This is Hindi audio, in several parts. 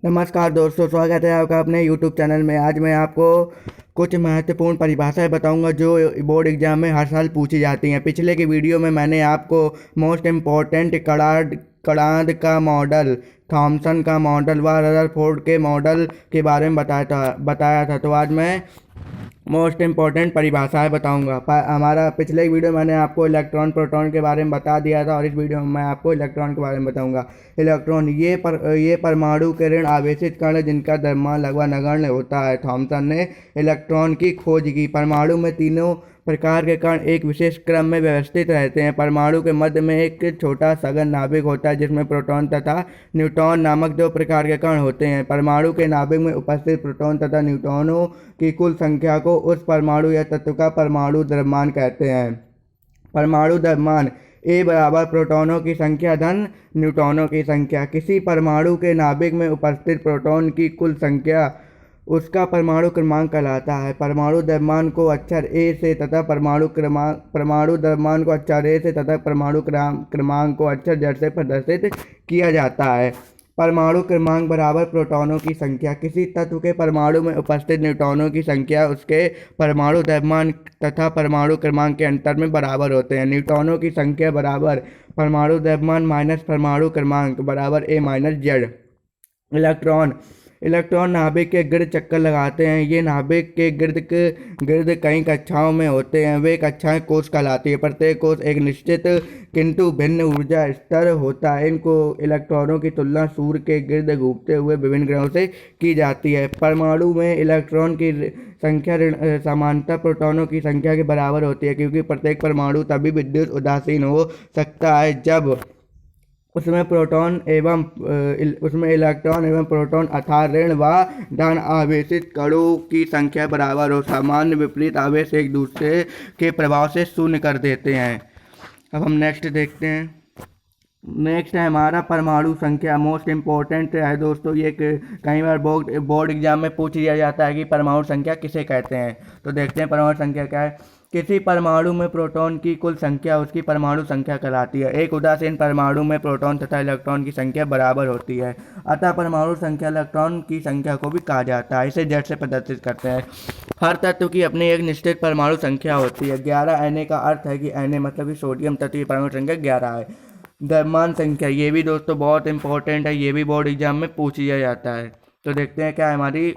नमस्कार दोस्तों, स्वागत है आपका अपने YouTube चैनल में। आज मैं आपको कुछ महत्वपूर्ण परिभाषाएं बताऊंगा जो बोर्ड एग्जाम में हर साल पूछी जाती हैं। पिछले की वीडियो में मैंने आपको मोस्ट इम्पॉर्टेंट कणाद का मॉडल, थॉमसन का मॉडल व रदरफोर्ड के मॉडल के बारे में बताया था। तो आज मैं मोस्ट इम्पॉर्टेंट परिभाषाएं बताऊंगा। हमारा पिछले वीडियो मैंने आपको इलेक्ट्रॉन प्रोटॉन के बारे में बता दिया था और इस वीडियो में मैं आपको इलेक्ट्रॉन के बारे में बताऊंगा। इलेक्ट्रॉन ये परमाणु के ऋण आवेशित कण जिनका द्रव्यमान लगभग नगण्य होता है। थॉमसन ने इलेक्ट्रॉन की खोज की। परमाणु में तीनों प्रकार के कण एक विशेष क्रम में व्यवस्थित रहते हैं। परमाणु के मध्य में एक छोटा सघन नाभिक होता है जिसमें प्रोटॉन तथा न्यूट्रॉन नामक दो प्रकार के कण होते हैं। परमाणु के नाभिक में उपस्थित प्रोटॉन तथा न्यूट्रॉनों की कुल संख्या को उस परमाणु या तत्व का परमाणु द्रव्यमान कहते हैं। परमाणु द्रव्यमान A बराबर प्रोटॉनों की संख्या धन न्यूट्रॉनों की संख्या। किसी परमाणु के नाभिक में उपस्थित प्रोटॉन की कुल संख्या उसका परमाणु क्रमांक कहलाता है। परमाणु द्रव्यमान को अक्षर A से तथा परमाणु द्रव्यमान को अक्षर A से तथा परमाणु क्रमांक को अक्षर Z से प्रदर्शित किया जाता है। परमाणु क्रमांक बराबर प्रोटॉनों की संख्या। किसी तत्व के परमाणु में उपस्थित न्यूट्रॉनों की संख्या उसके परमाणु द्रव्यमान तथा परमाणु क्रमांक के अंतर में बराबर होते हैं। न्यूट्रॉनों की संख्या बराबर परमाणु द्रव्यमान माइनस परमाणु क्रमांक बराबर A माइनस Z। इलेक्ट्रॉन नाभिक के गिर्द चक्कर लगाते हैं। ये नाभिक के गिर्द कई कक्षाओं में होते हैं। वे कक्षाएं कोष कहलाती है। प्रत्येक कोष एक निश्चित किंतु भिन्न ऊर्जा स्तर होता है। इनको इलेक्ट्रॉनों की तुलना सूर्य के गिर्द घूमते हुए विभिन्न ग्रहों से की जाती है। परमाणु में इलेक्ट्रॉन की संख्या समानता प्रोटॉनों की संख्या के बराबर होती है, क्योंकि प्रत्येक परमाणु तभी विद्युत उदासीन हो सकता है जब उसमें इलेक्ट्रॉन एवं प्रोटॉन अर्थात ऋण व धन आवेशित कणों की संख्या बराबर हो। सामान्य विपरीत आवेश एक दूसरे के प्रभाव से शून्य कर देते हैं। अब हम नेक्स्ट देखते हैं। नेक्स्ट है हमारा परमाणु संख्या। मोस्ट इम्पोर्टेंट है दोस्तों, ये कई बार बोर्ड एग्जाम में पूछ लिया जाता है कि परमाणु संख्या किसे कहते हैं। तो देखते हैं परमाणु संख्या क्या है। किसी परमाणु में प्रोटॉन की कुल संख्या उसकी परमाणु संख्या कहलाती है। एक उदासीन परमाणु में प्रोटॉन तथा इलेक्ट्रॉन की संख्या बराबर होती है, अतः परमाणु संख्या इलेक्ट्रॉन की संख्या को भी कहा जाता है। इसे Z से प्रदर्शित करते हैं। हर तत्व की अपनी एक निश्चित परमाणु संख्या होती है। 11 Na का अर्थ है कि Na मतलब कि सोडियम तत्व की परमाणु संख्या 11 है। द्रव्यमान संख्या, ये भी दोस्तों बहुत इंपॉर्टेंट है, ये भी बोर्ड एग्जाम में पूछ लिया जाता है। तो देखते हैं क्या है हमारी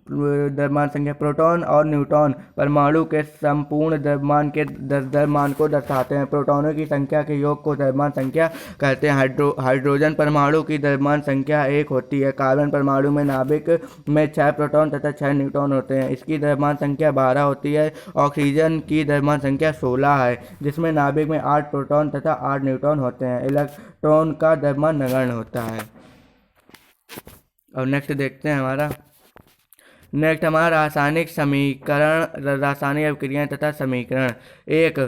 द्रव्यमान संख्या। प्रोटॉन और न्यूट्रॉन परमाणु के संपूर्ण द्रव्यमान को दर्शाते हैं। प्रोटॉनों की संख्या के योग को द्रव्यमान संख्या कहते हैं। हाइड्रोजन परमाणु की द्रव्यमान संख्या 1 होती है। कार्बन परमाणु में नाभिक में 6 प्रोटॉन तथा 6 न्यूट्रॉन होते हैं। इसकी द्रव्यमान संख्या 12 होती है। ऑक्सीजन की द्रव्यमान संख्या 16 है, जिसमें नाभिक में 8 प्रोटॉन तथा 8 न्यूट्रॉन होते हैं। इलेक्ट्रॉन का द्रव्यमान नगण्य होता है। और नेक्स्ट देखते हैं हमारा रासायनिक समीकरण, रासायनिक अभिक्रियाएं तथा समीकरण। एक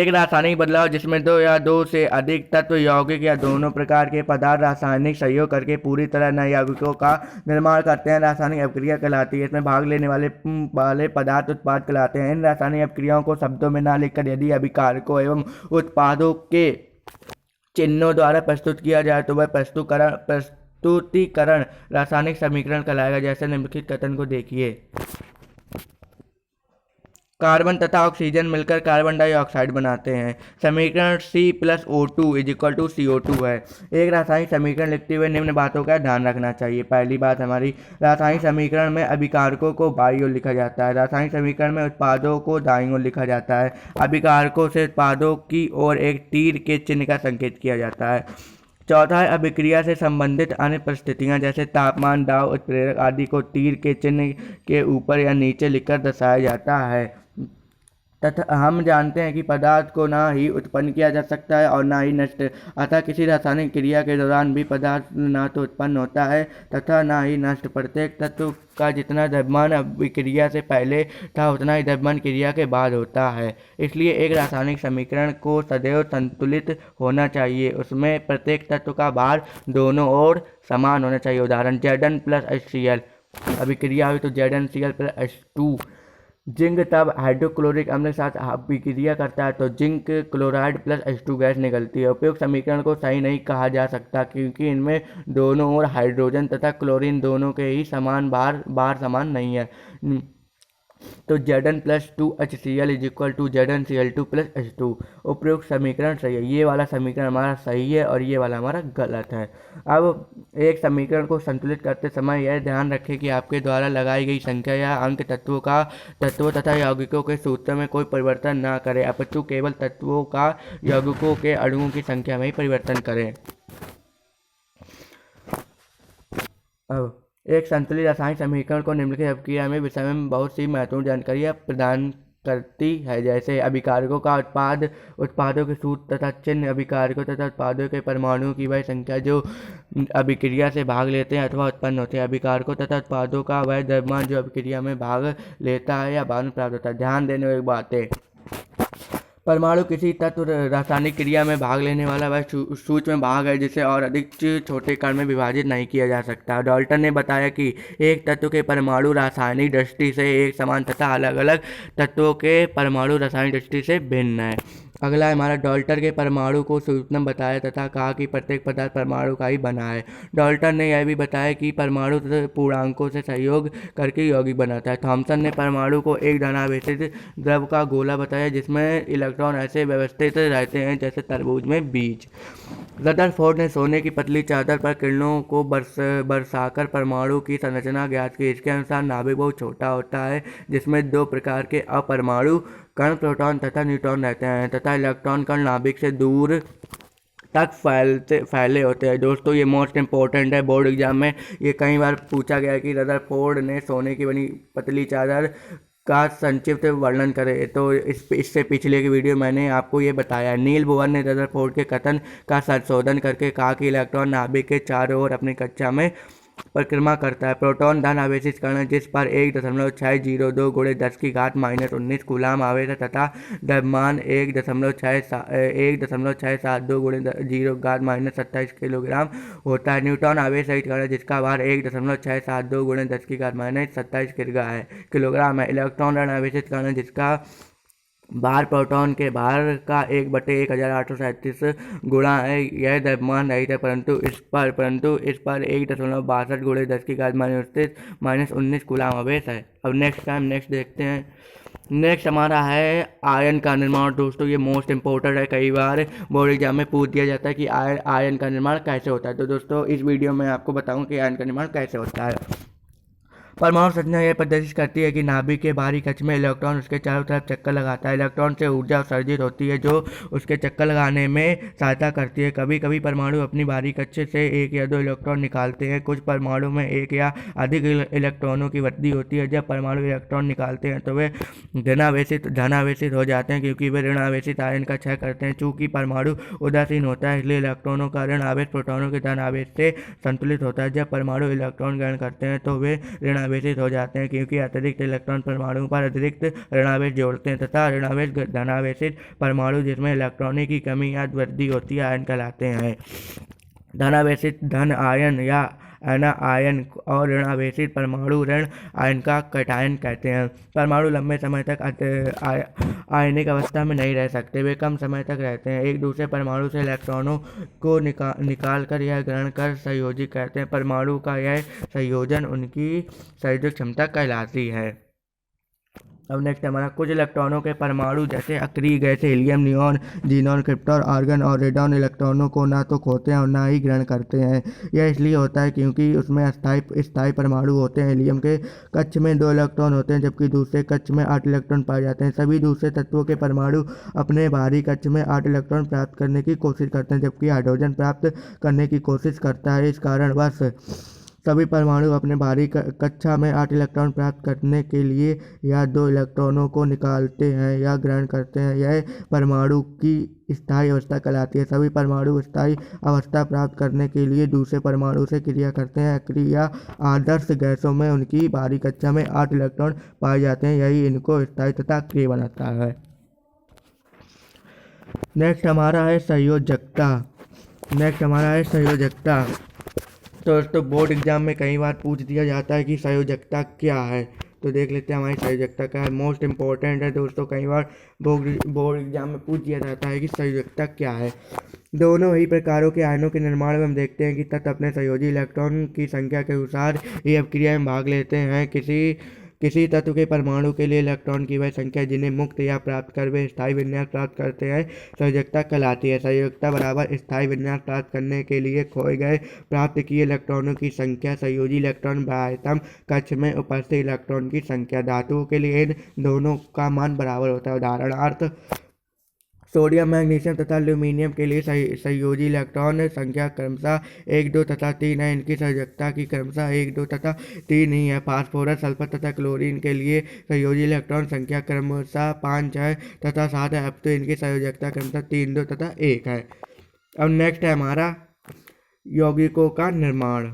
रासायनिक बदलाव जिसमें दो या दो से अधिक तत्व, यौगिक या दोनों प्रकार के पदार्थ रासायनिक सहयोग करके पूरी तरह नए यौगिकों का निर्माण करते हैं, रासायनिक अभिक्रिया कहलाती है। इसमें भाग लेने वाले पदार्थ उत्पाद कहलाते हैं। इन रासायनिक अभिक्रियाओं को शब्दों में न लिखकर यदि अभिकारकों एवं उत्पादों के चिन्हों द्वारा प्रस्तुत किया जाए तो वह प्रस्तुतिकरण रासायनिक समीकरण कहलाएगा। जैसे निम्नलिखित कथन को देखिए। कार्बन तथा ऑक्सीजन मिलकर कार्बन डाइऑक्साइड बनाते हैं। समीकरण C+O2 = CO2 है। एक रासायनिक समीकरण लिखते हुए निम्न बातों का ध्यान रखना चाहिए। पहली बात हमारी, रासायनिक समीकरण में अभिकारकों को बाईं ओर लिखा जाता है। रासायनिक समीकरण में उत्पादों को दाईं ओर लिखा जाता है। अभिकारकों से उत्पादों की ओर एक तीर के चिन्ह का संकेत किया जाता है। चौथा है, अभिक्रिया से संबंधित अन्य परिस्थितियां जैसे तापमान, दाब, उत्प्रेरक आदि को तीर के चिन्ह के ऊपर या नीचे लिखकर दर्शाया जाता है। तथा हम जानते हैं कि पदार्थ को ना ही उत्पन्न किया जा सकता है और ना ही नष्ट, अतः किसी रासायनिक क्रिया के दौरान भी पदार्थ ना तो उत्पन्न होता है तथा ना ही नष्ट। प्रत्येक तत्व का जितना द्रव्यमान अभिक्रिया से पहले था उतना ही द्रव्यमान क्रिया के बाद होता है। इसलिए एक रासायनिक समीकरण को सदैव संतुलित होना चाहिए। उसमें प्रत्येक तत्व का भार दोनों ओर समान होना चाहिए। उदाहरण Zn + HCl, अभिक्रिया हुई तो ZnCl + H2 जिंक तब हाइड्रोक्लोरिक अम्ल के साथ अभिक्रिया करता है तो zinc chloride plus H2 gas निकलती है। उपयुक्त समीकरण को सही नहीं कहा जा सकता क्योंकि इनमें दोनों ओर हाइड्रोजन तथा क्लोरीन दोनों के ही समान भार समान नहीं है। तो Zn+2HCl is equal to ZnCl2 plus H2। उपयुक्त समीकरण सही है। ये वाला समीकरण हमारा सही है और ये वाला हमारा गलत है। अब एक समीकरण को संतुलित करते समय यह ध्यान रखें कि आपके द्वारा लगाई गई संख्या या अंक तत्वों तथा यौगिकों के सूत्र में कोई परिवर्तन ना करें, अपितु केवल तत्वों का यौगिकों के अणुओं की संख्या में ही परिवर्तन करें। अब एक संतुलित रासायनिक समीकरण को निम्नलिखित अभिक्रिया में विषय में बहुत सी महत्वपूर्ण जानकारियाँ प्रदान करती है, जैसे अभिकारकों का उत्पादों के सूत्र तथा चिन्ह, अभिकारकों तथा उत्पादों के परमाणुओं की वह संख्या जो अभिक्रिया से भाग लेते हैं अथवा उत्पन्न होते हैं, अभिकारकों तथा उत्पादों का वह द्रव्यमान जो अभिक्रिया में भाग लेता है या बाद में प्राप्त होता है। ध्यान देने वाली बात है, परमाणु किसी तत्व रासायनिक क्रिया में भाग लेने वाला वह सूक्ष्म भाग है जिसे और अधिक छोटे कण में विभाजित नहीं किया जा सकता। डाल्टन ने बताया कि एक तत्व के परमाणु रासायनिक दृष्टि से एक समान तथा अलग अलग तत्वों के परमाणु रासायनिक दृष्टि से भिन्न है। अगला हमारा डाल्टन के परमाणु को सूक्ष्म बताया तथा कहा कि प्रत्येक पदार्थ परमाणु का ही बना है। डाल्टन ने यह भी बताया कि परमाणु पूर्णांकों से सहयोग करके यौगिक बनाता है। थॉमसन ने परमाणु को एक धनावेशित द्रव का गोला बताया जिसमें इलेक्ट्रॉन ऐसे व्यवस्थित रहते हैं जैसे तरबूज में बीज। रदरफोर्ड ने सोने की पतली चादर पर किरणों को बरसाकर परमाणु की संरचना ज्ञात की। इसके अनुसार नाभिक बहुत छोटा होता है जिसमें दो प्रकार के अपरमाणु कण प्रोटॉन तथा न्यूट्रॉन रहते हैं तथा इलेक्ट्रॉन कण नाभिक से दूर तक फैले होते हैं। दोस्तों ये मोस्ट इम्पोर्टेंट है, बोर्ड एग्जाम में ये कई बार पूछा गया कि रदरफोर्ड ने सोने की बनी पतली चादर का संक्षिप्त वर्णन करे, तो इससे पिछले की वीडियो मैंने आपको ये बताया। नील बोहर ने रदरफोर्ड के कथन का संशोधन करके कहा कि इलेक्ट्रॉन नाभिक के चारों ओर अपनी कक्षा में परिक्रमा करता है। प्रोटॉन धन आवेशित कण है जिस पर 1.602 गुणे 10 की घात -19 कूलाम आवेश है तथा द्रव्यमान 1.672 गुणे 10 घात -27 किलोग्राम होता है। न्यूट्रॉन आवेश रहित कण है जिसका भार 1.672 गुणे 10 की घात -27 किलोग्राम है। इलेक्ट्रॉन ऋण आवेशित कण है जिसका भार प्रोटॉन के भार का 1/1837 गुणा है। यह द्रव्यमान रहित है परंतु इस पर 1.62 गुणे 10 की घात -19 कूलाम आवेश है। अब नेक्स्ट देखते हैं। नेक्स्ट हमारा है आयन का निर्माण। दोस्तों ये मोस्ट इंपॉर्टेंट है, कई बार बोर्ड एग्जाम में पूछ दिया जाता है कि आयन का निर्माण कैसे होता है। तो दोस्तों इस वीडियो में आपको बताऊंगा कि आयन का निर्माण कैसे होता है। परमाणु संरचना यह प्रदर्शित करती है कि नाभिक के बाहरी कक्ष में इलेक्ट्रॉन उसके चारों तरफ चक्कर लगाता है। इलेक्ट्रॉन से ऊर्जा उत्सर्जित होती है जो उसके चक्कर लगाने में सहायता करती है। कभी कभी परमाणु अपनी बाहरी कक्ष से एक या दो इलेक्ट्रॉन निकालते हैं। कुछ परमाणु में एक या अधिक इलेक्ट्रॉनों की वृद्धि होती है। जब परमाणु इलेक्ट्रॉन निकालते हैं तो वे धनावेशित हो जाते हैं क्योंकि वे ऋणावेशित आयन का क्षय करते हैं। चूंकि परमाणु उदासीन होता है इसलिए इलेक्ट्रॉनों का ऋण आवेश प्रोटॉनों के धन आवेश से संतुलित होता है। जब परमाणु इलेक्ट्रॉन ग्रहण करते हैं तो वे ऋणावेशित हो जाते हैं क्योंकि अतिरिक्त इलेक्ट्रॉन परमाणु पर अतिरिक्त ऋणावेश जोड़ते हैं तथा ऋणावेश धनावेशित परमाणु जिसमें इलेक्ट्रॉनों की कमी या वृद्धि होती है आयन कहलाते हैं। धनावेशित धन आयन या आयन और ऋणावेशित परमाणु ऋण आयन का कैटायन कहते हैं। परमाणु लंबे समय तक आयनिक अवस्था में नहीं रह सकते, वे कम समय तक रहते हैं। एक दूसरे परमाणु से इलेक्ट्रॉनों को निकाल कर या ग्रहण कर संयोजित करते हैं। परमाणु का यह संयोजन उनकी संयोजक क्षमता कहलाती है। अब नेक्स्ट हमारा कुछ इलेक्ट्रॉनों के परमाणु जैसे अक्रिय gas helium, neon, xenon, krypton, argon और रेडॉन इलेक्ट्रॉनों को ना तो खोते हैं और ना ही ग्रहण करते हैं। यह इसलिए होता है क्योंकि उसमें स्थायी परमाणु होते हैं। हीलियम के कक्ष में 2 इलेक्ट्रॉन होते हैं जबकि दूसरे कक्ष में 8 इलेक्ट्रॉन पाए जाते हैं। सभी दूसरे तत्वों के परमाणु अपने बाहरी कक्ष में 8 इलेक्ट्रॉन प्राप्त करने की कोशिश करते हैं जबकि हाइड्रोजन प्राप्त करने की कोशिश करता है। इस कारणवश सभी परमाणु अपने बाहरी कक्षा में 8 इलेक्ट्रॉन प्राप्त करने के लिए या 2 इलेक्ट्रॉनों को निकालते हैं या ग्रहण करते हैं। यह परमाणु की स्थायी अवस्था कहलाती है। सभी परमाणु स्थायी अवस्था प्राप्त करने के लिए दूसरे परमाणु से क्रिया करते हैं। अक्रिय या आदर्श गैसों में उनकी बाहरी कक्षा में 8 इलेक्ट्रॉन पाए जाते हैं, यही इनको स्थायी तथा अक्रिय बनाता है। नेक्स्ट हमारा है संयोजकता। तो दोस्तों बोर्ड एग्जाम में कई बार पूछ दिया जाता है कि संयोजकता क्या है। तो देख लेते हैं हमारी संयोजकता क्या है। मोस्ट इम्पोर्टेंट है दोस्तों, कई बार बोर्ड एग्जाम में पूछ दिया जाता है कि संयोजकता क्या है। दोनों ही प्रकारों के आयनों के निर्माण में हम देखते हैं कि तत्व अपने संयोजी इलेक्ट्रॉन की संख्या के अनुसार ही अभिक्रिया में भाग लेते हैं। किसी तत्व के परमाणु के लिए इलेक्ट्रॉन की वह संख्या जिन्हें मुक्त या प्राप्त कर वे स्थायी विन्यास प्राप्त करते हैं संयोजकता कहलाती है। संयोजकता बराबर स्थायी विन्यास प्राप्त करने के लिए खोए गए प्राप्त किए इलेक्ट्रॉनों की संख्या संयोजी इलेक्ट्रॉन बाह्यतम कक्ष में उपस्थित इलेक्ट्रॉन की संख्या। धातुओं के लिए इन दोनों का मान बराबर होता है। उदाहरणार्थ सोडियम, मैग्नीशियम तथा एल्यूमिनियम के लिए संयोजी इलेक्ट्रॉन संख्या क्रमशः 1, 2 तथा 3 है। इनकी संयोजकता की क्रमशः 1, 2 तथा 3 ही है। फास्फोरस, सल्फर तथा क्लोरीन के लिए संयोजी इलेक्ट्रॉन संख्या क्रमशः 5, 6 तथा 7 है। अब तो इनकी संयोजकता क्रमशः 3, 2 तथा 1 है। अब नेक्स्ट है हमारा यौगिकों का निर्माण।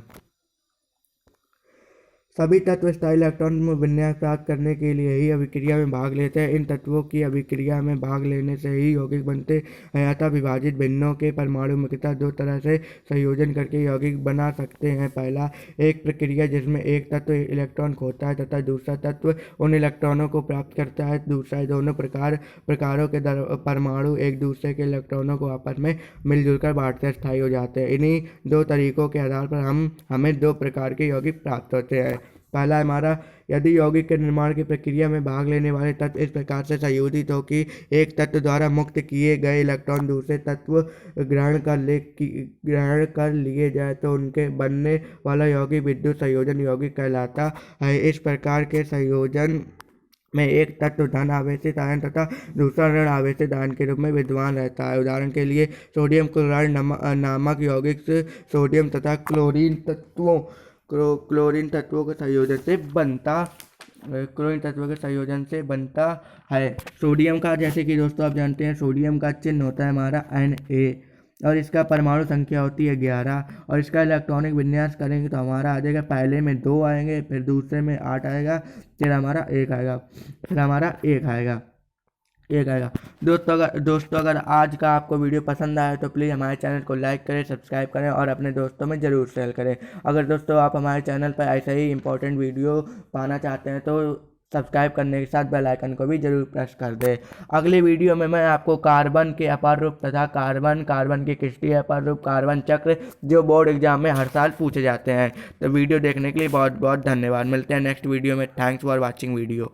सभी तत्व स्थायी इलेक्ट्रॉन में विन्यास प्राप्त करने के लिए ही अभिक्रिया में भाग लेते हैं। इन तत्वों की अभिक्रिया में भाग लेने से ही यौगिक बनते हैं। अतः विभाजित भिन्नों के परमाणु मुख्यतः 2 तरह से संयोजन करके यौगिक बना सकते हैं। पहला एक प्रक्रिया जिसमें एक तत्व इलेक्ट्रॉन खोता है तथा दूसरा तत्व उन इलेक्ट्रॉनों को प्राप्त करता है। दूसरा, दोनों प्रकारों के परमाणु एक दूसरे के इलेक्ट्रॉनों को आपस में मिलजुल कर बांटते स्थायी हो जाते हैं। इन्हीं 2 तरीकों के आधार पर हमें 2 प्रकार के यौगिक प्राप्त होते हैं। पहला हमारा, यदि यौगिक के निर्माण की प्रक्रिया में भाग लेने वाले तत्व इस प्रकार से संयोजित हो कि एक तत्व द्वारा मुक्त किए गए इलेक्ट्रॉन दूसरे तत्व ग्रहण कर लिए जाए तो उनके बनने वाला यौगिक विद्युत संयोजन यौगिक कहलाता है। इस प्रकार के संयोजन में एक तत्व धन आवेशित आयन तथा दूसरा ऋण आवेशित आयन के रूप में विद्यमान रहता है। उदाहरण के लिए सोडियम क्लोराइड नामक यौगिक सोडियम तथा क्लोरीन तत्वों के संयोजन से बनता है। सोडियम का, जैसे कि दोस्तों आप जानते हैं, सोडियम का चिन्ह होता है हमारा Na और इसका परमाणु संख्या होती है 11 और इसका इलेक्ट्रॉनिक विन्यास करेंगे तो हमारा आ जाएगा, पहले में 2 आएंगे, फिर दूसरे में 8 आएगा, फिर हमारा 1 आएगा। दोस्तों अगर आज का आपको वीडियो पसंद आया तो प्लीज़ हमारे चैनल को लाइक करें, सब्सक्राइब करें और अपने दोस्तों में ज़रूर शेयर करें। अगर दोस्तों आप हमारे चैनल पर ऐसे ही इंपॉर्टेंट वीडियो पाना चाहते हैं तो सब्सक्राइब करने के साथ बेल आइकन को भी जरूर प्रेस कर दें। अगले वीडियो में मैं आपको कार्बन के अपर रूप तथा कार्बन के क्रिस्टलीय अपर रूप, कार्बन चक्र जो बोर्ड एग्जाम में हर साल पूछे जाते हैं। तो वीडियो देखने के लिए बहुत बहुत धन्यवाद। मिलते हैं नेक्स्ट वीडियो में। Thanks for watching video.